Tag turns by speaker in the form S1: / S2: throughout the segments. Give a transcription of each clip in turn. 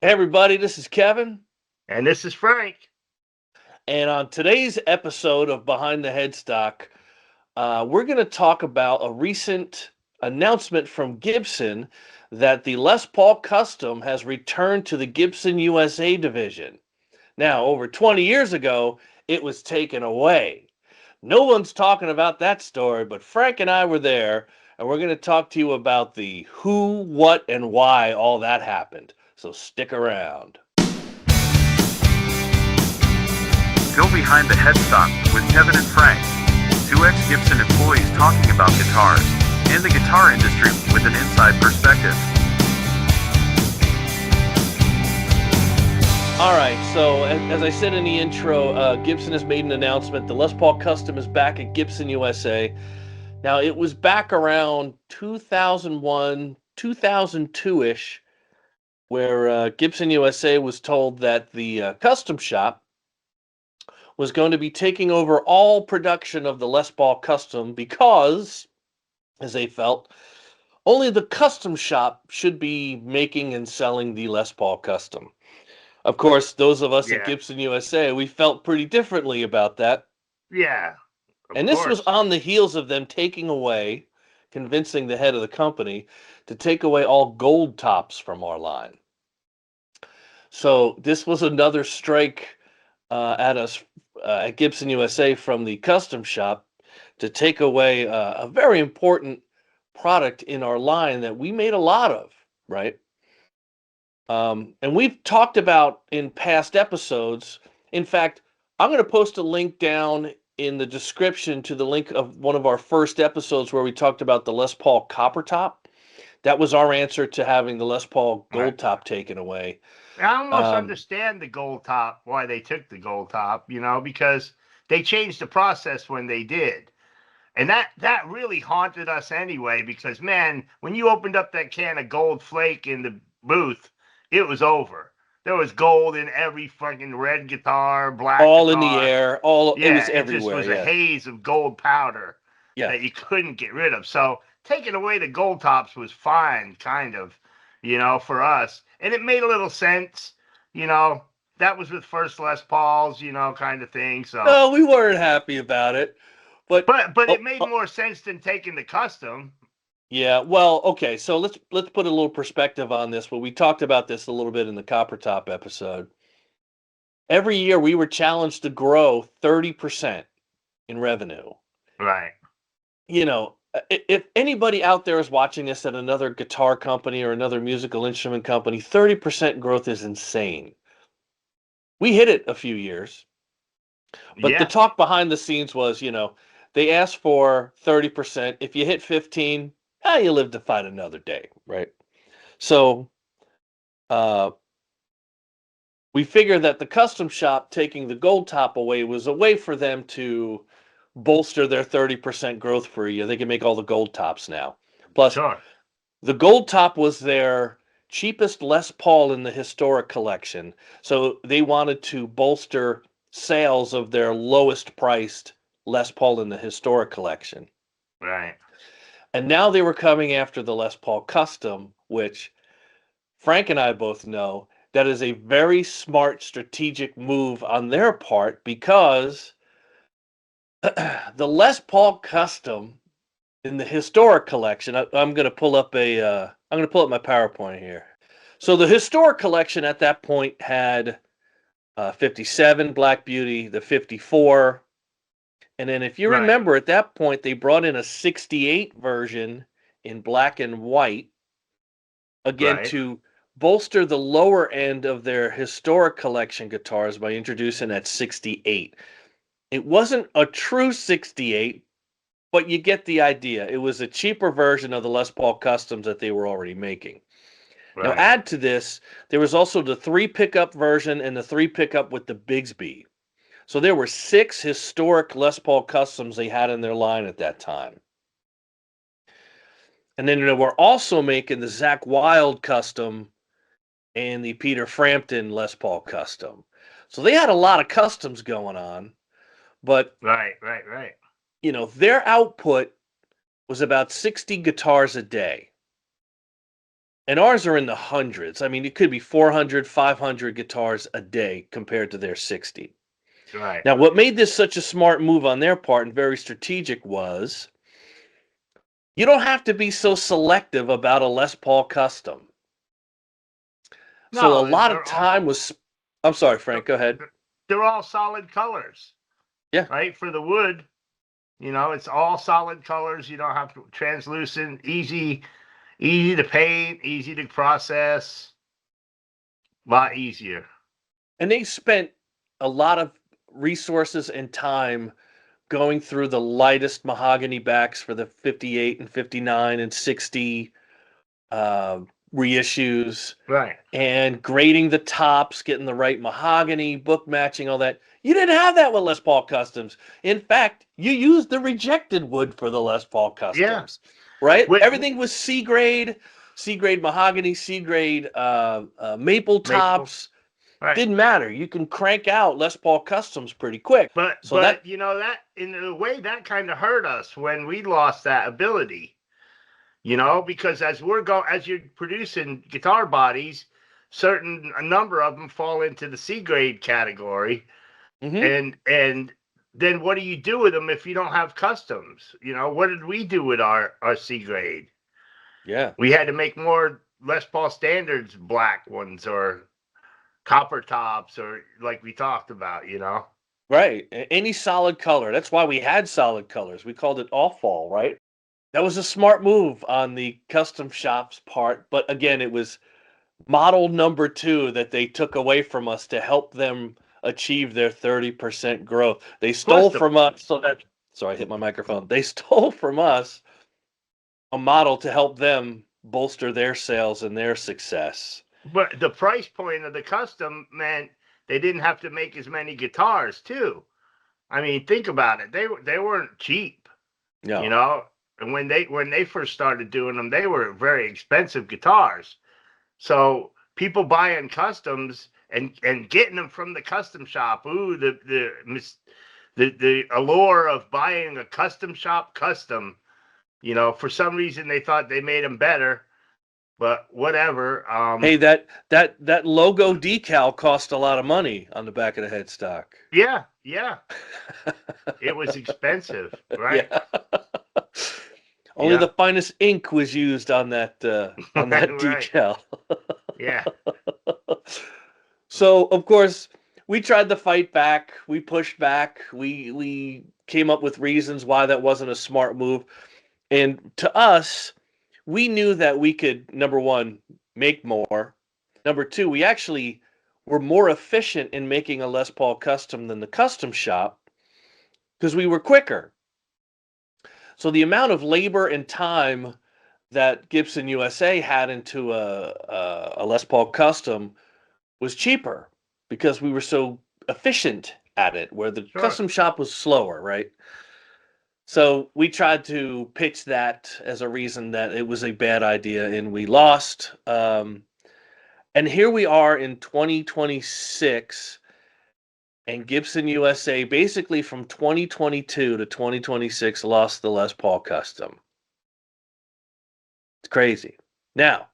S1: Hey everybody, this is Kevin,
S2: And this is Frank.
S1: and on today's episode of Behind the Headstock, we're going to talk about a recent announcement from Gibson that the Les Paul Custom has returned to the Gibson USA division. Now, over 20 years ago, it was taken away. No one's talking about that story, but Frank and I were there, and we're going to talk to you about the who, what, and why all that happened. So stick around.
S3: Go behind the headstock with Kevin and Frank, two ex-Gibson employees talking about guitars and the guitar industry with an inside perspective.
S1: All right, so as I said in the intro, Gibson has made an announcement. The Les Paul Custom is back at Gibson USA. Now, it was back around 2001, 2002-ish, where Gibson USA was told that the Custom Shop was going to be taking over all production of the Les Paul Custom because, as they felt, only the Custom Shop should be making and selling the Les Paul Custom. Of course, those of us at
S2: Yeah.
S1: Gibson USA, we felt pretty differently about that.
S2: Yeah, of
S1: And this was
S2: course.
S1: on the heels of them taking away, convincing the head of the company to take away all gold tops from our line. So this was another strike at us at Gibson USA from the custom shop to take away a very important product in our line that we made a lot of, right? And we've talked about in past episodes. In fact, I'm going to post a link down in the description to the link of one of our first episodes where we talked about the Les Paul copper top. That was our answer to having the Les Paul
S2: Right.
S1: gold top taken away.
S2: I almost
S1: Um,
S2: understand the gold top, why they took the gold top, because they changed the process when they did. And that really haunted us anyway, because man, when you opened up that can of gold flake in the booth, it was over. There was gold in every fucking red guitar, black
S1: all in the
S2: guitar.
S1: air, all it
S2: Yeah,
S1: was
S2: it just
S1: everywhere.
S2: was a
S1: Yeah,
S2: haze of gold powder
S1: yeah.
S2: that you couldn't get rid of. So taking away the gold tops was fine, kind of, for us. And it made a little sense, you know. That was with first Les Pauls, kind of thing. So,
S1: No, we weren't happy about it, but
S2: but it
S1: oh,
S2: made more sense than taking the custom.
S1: yeah. Well, okay. So let's put a little perspective on this. Well, we talked about this a little bit in the copper top episode. Every year we were challenged to grow 30% in revenue.
S2: Right.
S1: If anybody out there is watching this at another guitar company or another musical instrument company, 30% growth is insane. We hit it a few years, but the
S2: Yeah.
S1: talk behind the scenes was, they asked for 30%. If you hit 15, you live to fight another day, right? So uh, we figured that the custom shop taking the gold top away was a way for them to bolster their 30% growth for a year. They can make all the gold tops now. Plus,
S2: Sure.
S1: the gold top was their cheapest Les Paul in the historic collection. So they wanted to bolster sales of their lowest priced Les Paul in the historic collection.
S2: Right.
S1: And now they were coming after the Les Paul Custom, which Frank and I both know that is a very smart strategic move on their part because the Les Paul Custom in the historic collection, I'm going to pull up my PowerPoint here. So the historic collection at that point had 57 Black Beauty, the 54, and then if you
S2: Right.
S1: remember at that point they brought in a 68 version in black and white again
S2: Right.
S1: to bolster the lower end of their historic collection guitars by introducing that 68. It wasn't a true 68, but you get the idea. It was a cheaper version of the Les Paul Customs that they were already making. Now,
S2: Right.
S1: add to this, there was also the three pickup version and the three pickup with the Bigsby. So there were six historic Les Paul Customs they had in their line at that time. And then they were also making the Zach Wild Custom and the Peter Frampton Les Paul Custom. So they had a lot of customs going on, but
S2: Right. Right. Right.
S1: their output was about 60 guitars a day. And ours are in the hundreds. I mean, it could be 400, 500 guitars a day compared to their 60.
S2: Right.
S1: Now, what made this such a smart move on their part and very strategic was you don't have to be so selective about a Les Paul Custom. So a
S2: No,
S1: lot of time was. I'm sorry, Frank, go ahead.
S2: they're all solid colors.
S1: Yeah.
S2: Right? For the wood, it's all solid colors. You don't have to translucent, easy to paint, easy to process. A lot easier.
S1: And they spent a lot of resources and time going through the lightest mahogany backs for the 58 and 59 and 60 reissues.
S2: Right.
S1: And grading the tops, getting the right mahogany, book matching, all that. You didn't have that with Les Paul Customs. In fact, you used the rejected wood for the Les Paul Customs, right? Everything was C grade mahogany, C grade maple tops.
S2: Right.
S1: Didn't matter. You can crank out Les Paul Customs pretty quick.
S2: But that in a way that kind of hurt us when we lost that ability. Because as you're producing guitar bodies, a number of them fall into the C grade category, and then what do you do with them if you don't have customs? What did we do with our C grade?
S1: Yeah,
S2: we had to make more Les Paul standards, black ones or copper tops, or like we talked about.
S1: Right. Any solid color. That's why we had solid colors. We called it off-fall, right? That was a smart move on the custom shop's part, but again, it was model number 2 that they took away from us to help them achieve their 30% growth. They stole from us, sorry, I hit my microphone. They stole from us a model to help them bolster their sales and their success.
S2: But the price point of the custom meant they didn't have to make as many guitars too. I mean, think about it. They weren't cheap.
S1: No.
S2: And when they first started doing them, they were very expensive guitars. So people buying customs and getting them from the custom shop. Ooh, the allure of buying a custom shop custom. For some reason they thought they made them better, but whatever.
S1: Hey, that logo decal cost a lot of money on the back of the headstock.
S2: Yeah. It was expensive, right?
S1: Yeah. Only the finest ink was used on that decal.
S2: Yeah.
S1: So of course we tried to fight back. We pushed back. We came up with reasons why that wasn't a smart move. And to us, we knew that we could, number one, make more. Number two, we actually were more efficient in making a Les Paul custom than the custom shop because we were quicker. So the amount of labor and time that Gibson USA had into a Les Paul custom was cheaper because we were so efficient at it, where the custom shop was slower, right? So we tried to pitch that as a reason that it was a bad idea, and we lost. And here we are in 2026, and Gibson USA, basically from 2022 to 2026, lost the Les Paul Custom. It's crazy. Now,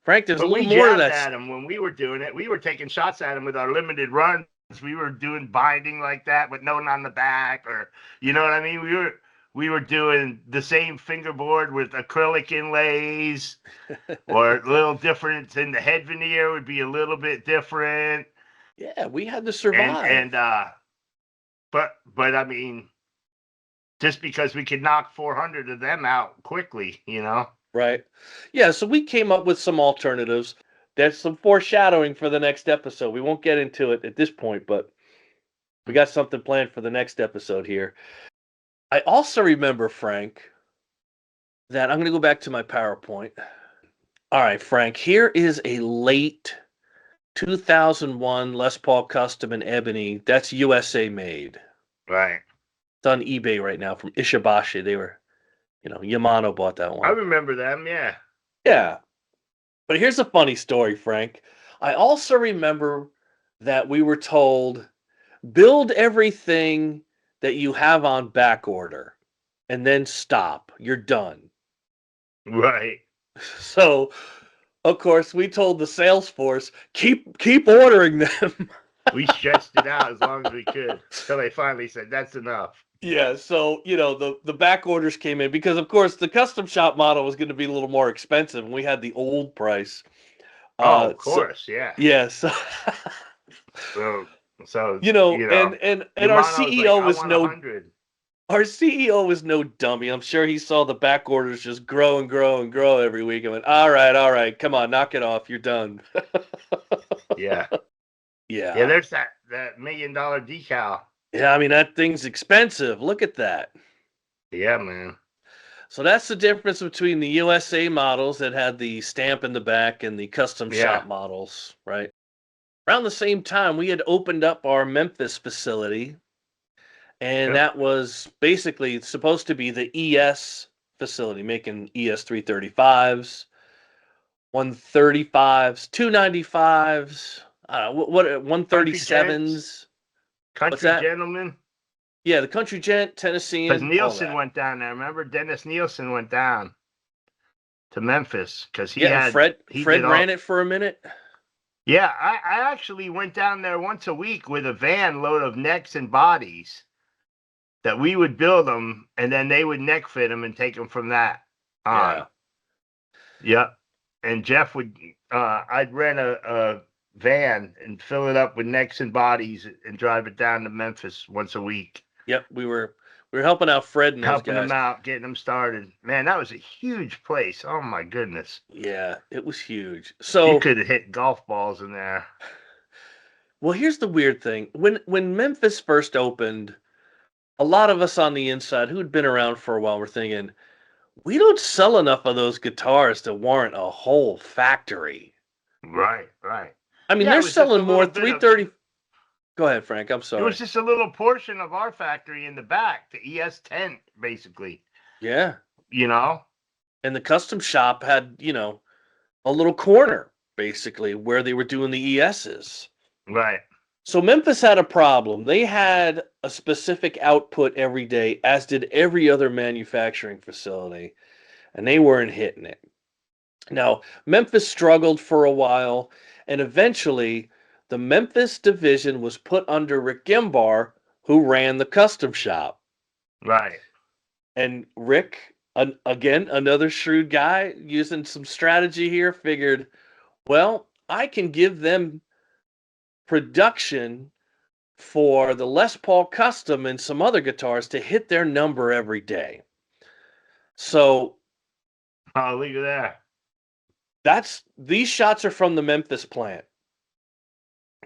S1: Frank, there's a little more to that.
S2: At him when we were doing it. We were taking shots at him with our limited runs. We were doing binding like that with noting on the back, or you know what I mean. We were doing the same fingerboard with acrylic inlays, or a little difference in the head veneer would be a little bit different.
S1: Yeah, we had to survive.
S2: But I mean, just because we could knock 400 of them out quickly,
S1: Right. Yeah, so we came up with some alternatives. There's some foreshadowing for the next episode. We won't get into it at this point, but we got something planned for the next episode here. I also remember, Frank, that I'm going to go back to my PowerPoint. All right, Frank, here is a late 2001 Les Paul Custom in ebony. That's USA made.
S2: Right.
S1: It's on eBay right now from Ishibashi. They were, Yamano bought that one.
S2: I remember them, yeah.
S1: Yeah. But here's a funny story, Frank. I also remember that we were told, build everything that you have on back order and then stop. You're done.
S2: Right.
S1: So, of course, we told the sales force, keep ordering them.
S2: We stretched it out as long as we could till they finally said that's enough.
S1: Yeah, so the back orders came in because of course the custom shop model was going to be a little more expensive, and we had the old price.
S2: Oh, of
S1: So
S2: course, yeah.
S1: yeah, so
S2: So
S1: and
S2: your
S1: our
S2: motto is like,
S1: CEO
S2: I
S1: was
S2: want
S1: no
S2: 100.
S1: our CEO was no dummy. I'm sure he saw the back orders just grow and grow and grow every week and went, all right, come on, knock it off, you're done.
S2: Yeah.
S1: Yeah.
S2: Yeah, there's that $1 million decal.
S1: Yeah, I mean that thing's expensive. Look at that.
S2: Yeah, man.
S1: So that's the difference between the USA models that had the stamp in the back and the custom
S2: Yeah.
S1: shop models, right? Around the same time, we had opened up our Memphis facility, and
S2: Yep.
S1: that was basically supposed to be the ES facility, making ES 335s, 135s, 295s, what 137s. What's
S2: Country
S1: that?
S2: gentleman.
S1: Yeah, the Country Gent,
S2: Because
S1: Tennessean, all
S2: Nielsen
S1: that.
S2: went down there. Remember, Dennis Nielsen went down to Memphis because he
S1: Yeah, and Fred
S2: did all.
S1: ran it for a minute.
S2: Yeah, I actually went down there once a week with a van load of necks and bodies that we would build them, and then they would neck fit them and take them from that on.
S1: Yeah.
S2: Yep. And Jeff would, I'd rent a van and fill it up with necks and bodies and drive it down to Memphis once a week.
S1: Yep, we were helping out Fred and those
S2: Helping
S1: guys.
S2: them out, getting them started. Man, that was a huge place. Oh my goodness.
S1: Yeah, it was huge. So
S2: you could have hit golf balls in there.
S1: Well, here's the weird thing. When Memphis first opened, a lot of us on the inside who had been around for a while were thinking, we don't sell enough of those guitars to warrant a whole factory.
S2: Right.
S1: I mean,
S2: Yeah,
S1: they're selling more 330. Go ahead, Frank. I'm sorry.
S2: It was just a little portion of our factory in the back, the ES tent, basically.
S1: Yeah.
S2: And
S1: the custom shop had, a little corner, basically, where they were doing the ESs.
S2: Right.
S1: So Memphis had a problem. They had a specific output every day, as did every other manufacturing facility, and they weren't hitting it. Now, Memphis struggled for a while, and eventually the Memphis division was put under Rick Gimbar, who ran the custom shop.
S2: Right.
S1: And Rick, again, another shrewd guy, using some strategy here, figured, well, I can give them production for the Les Paul Custom and some other guitars to hit their number every day. So,
S2: look at that.
S1: These shots are from the Memphis plant.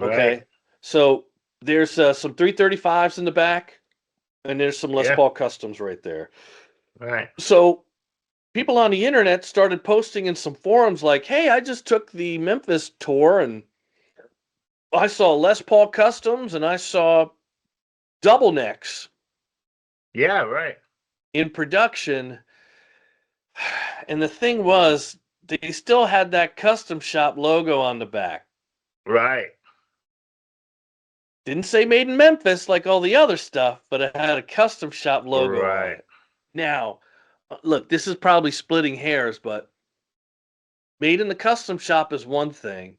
S1: Okay.
S2: Right.
S1: So there's some 335s in the back, and there's some Les Paul Customs right there.
S2: Right.
S1: So people on the internet started posting in some forums like, hey, I just took the Memphis tour and I saw Les Paul Customs and I saw double necks.
S2: Yeah, right.
S1: In production. And the thing was, they still had that custom shop logo on the back.
S2: Right.
S1: Didn't say made in Memphis like all the other stuff, but it had a custom shop logo on it. Now, look, this is probably splitting hairs, but made in the custom shop is one thing.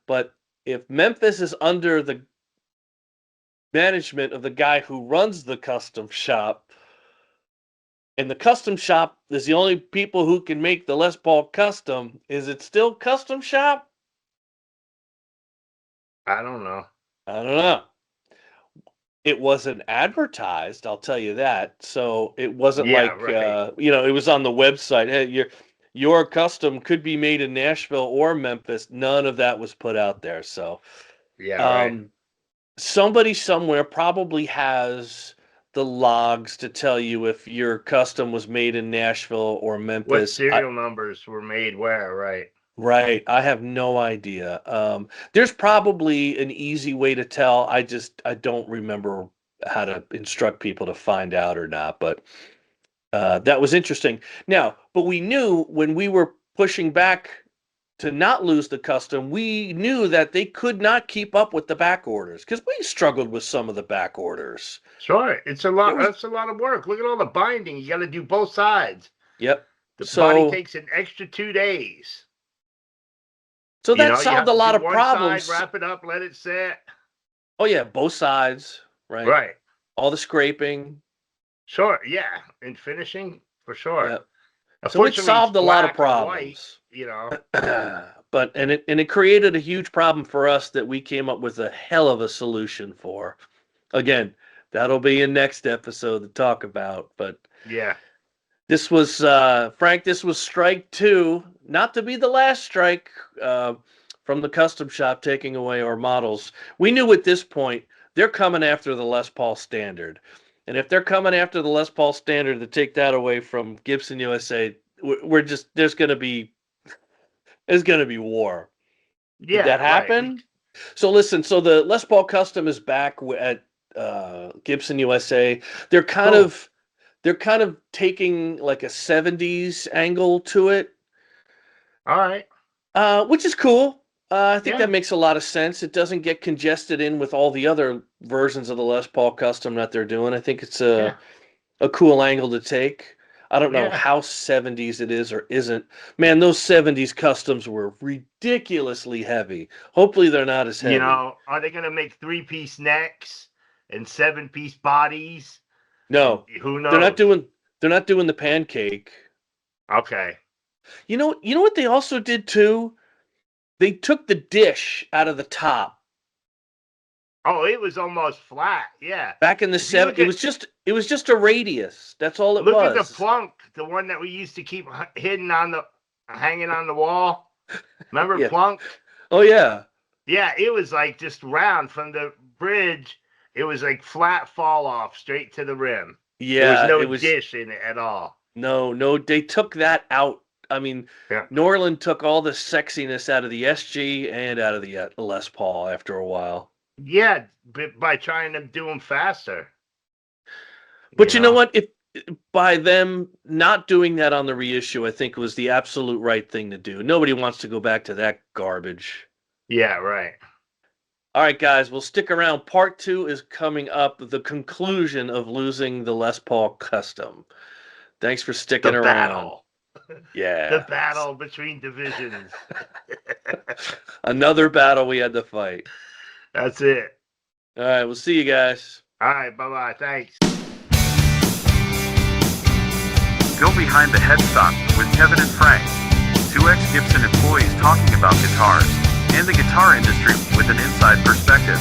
S1: But if Memphis is under the management of the guy who runs the custom shop, and the custom shop is the only people who can make the Les Paul Custom, is it still custom shop?
S2: I don't know.
S1: It wasn't advertised, I'll tell you that. So it wasn't it was on the website. Hey, your custom could be made in Nashville or Memphis. None of that was put out there. So somebody somewhere probably has the logs to tell you if your custom was made in Nashville or Memphis.
S2: What serial numbers were made where, right?
S1: Right. I have no idea. There's probably an easy way to tell. I don't remember how to instruct people to find out or not, but that was interesting. Now, but we knew when we were pushing back to not lose the custom, we knew that they could not keep up with the back orders because we struggled with some of the back orders.
S2: Sure. It's a lot. That's a lot of work. Look at all the binding. You got to do both sides.
S1: Yep.
S2: The
S1: So-
S2: body takes an extra 2 days.
S1: So
S2: You
S1: that
S2: know, you
S1: solved
S2: have
S1: a
S2: to
S1: lot
S2: do
S1: of
S2: one
S1: problems.
S2: Side, wrap it up, let it sit.
S1: Oh yeah, both sides, right?
S2: Right.
S1: All the scraping.
S2: Sure. Yeah. And finishing for sure.
S1: Yeah. So it
S2: Unfortunately,
S1: solved a
S2: it's
S1: lot of
S2: black or white,
S1: problems.
S2: you know.
S1: But it created a huge problem for us that we came up with a hell of a solution for. Again, that'll be in next episode to talk about. But
S2: Yeah.
S1: this was Frank. This was strike 2, not to be the last strike from the custom shop taking away our models. We knew at this point they're coming after the Les Paul Standard, and if they're coming after the Les Paul Standard to take that away from Gibson USA, we're just there's going to be war.
S2: Yeah.
S1: Did that happen?
S2: Right.
S1: So listen, so the Les Paul Custom is back at Gibson USA. They're kind
S2: Cool.
S1: of taking like a 70s angle to it,
S2: All right.
S1: which is cool. I think
S2: Yeah.
S1: that makes a lot of sense. It doesn't get congested in with all the other versions of the Les Paul Custom that they're doing. I think it's a cool angle to take. I don't know
S2: Yeah.
S1: how 70s it is or isn't. Man, those 70s customs were ridiculously heavy. Hopefully they're not as heavy.
S2: You know, are they going to make 3-piece necks and 7-piece bodies?
S1: No,
S2: Who knows?
S1: they're not doing the pancake.
S2: Okay.
S1: You know what they also did too? They took the dish out of the top.
S2: Oh, it was almost flat. Yeah.
S1: Back in the
S2: If you look
S1: 70s, it was just a radius. That's all it
S2: Look
S1: was.
S2: at the plunk, the one that we used to keep hanging on the wall. Remember
S1: Yeah.
S2: plunk?
S1: Oh yeah.
S2: Yeah, it was like just round from the bridge. It was like flat fall off straight to the rim.
S1: Yeah,
S2: There was no dish in it at all.
S1: No, they took that out. I mean,
S2: Yeah.
S1: Norland took all the sexiness out of the SG and out of the Les Paul after a while.
S2: Yeah, but by trying to do them faster.
S1: But you know what? If by them not doing that on the reissue, I think was the absolute right thing to do. Nobody wants to go back to that garbage.
S2: Yeah, right.
S1: All right, guys, we'll stick around. Part 2 is coming up, the conclusion of losing the Les Paul Custom. Thanks for sticking
S2: The
S1: around.
S2: battle.
S1: Yeah.
S2: The battle between divisions.
S1: Another battle we had to fight.
S2: That's it.
S1: All right, we'll see you guys.
S2: All right, bye-bye. Thanks.
S3: Go Behind the Headstock with Kevin and Frank, 2 ex-Gibson employees talking about guitars and the guitar industry with an inside perspective.